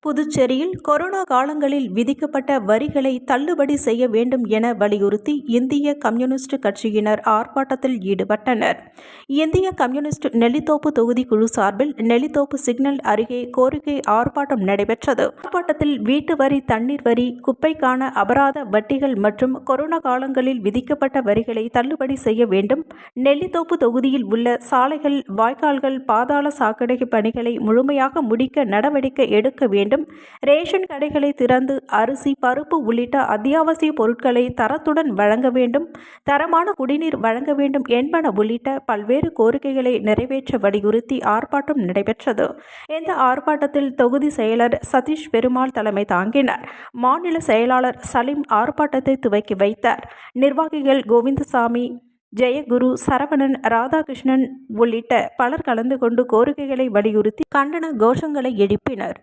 புதுச்சேரியில் கொரோனா காலங்களில் விதிக்கப்பட்ட வரிகளை தள்ளுபடி செய்ய வேண்டும் என வலியுறுத்தி இந்திய கம்யூனிஸ்ட் கட்சியினர் ஆர்ப்பாட்டத்தில் ஈடுபட்டனர். இந்திய கம்யூனிஸ்ட் நெல்லித்தோப்பு தொகுதி குழு சார்பில் நெல்லித்தோப்பு சிக்னல் அருகே கோரிக்கை ஆர்ப்பாட்டம் நடைபெற்றது. ஆர்ப்பாட்டத்தில் வீட்டு வரி, தண்ணீர் வரி, குப்பைக்கான அபராத வட்டிகள் மற்றும் கொரோனா காலங்களில் விதிக்கப்பட்ட வரிகளை தள்ளுபடி செய்ய வேண்டும், நெல்லித்தோப்பு தொகுதியில் உள்ள சாலைகள், வாய்க்கால்கள், பாதாள சாக்கடை பணிகளை முழுமையாக முடிக்க நடவடிக்கை எடுக்க வேண்டும், ரேஷன் கடைகளை திறந்து அரிசி, பருப்பு உள்ளிட்ட அத்தியாவசிய பொருட்களை தரத்துடன் வழங்க வேண்டும், தரமான குடிநீர் வழங்க வேண்டும் என்பன உள்ளிட்ட பல்வேறு கோரிக்கைகளை நிறைவேற்ற வலியுறுத்தி ஆர்ப்பாட்டம் நடைபெற்றது. இந்த ஆர்ப்பாட்டத்தில் தொகுதி செயலர் சதீஷ் பெருமாள் தலைமை தாங்கினார். மாநில செயலாளர் சலீம் ஆர்ப்பாட்டத்தை துவக்கி வைத்தார். நிர்வாகிகள் கோவிந்தசாமி, ஜெயகுரு, சரவணன், ராதாகிருஷ்ணன் உள்ளிட்ட பலர் கலந்து கொண்டு கோரிக்கைகளை வலியுறுத்தி கண்டன கோஷங்களை எழுப்பினர்.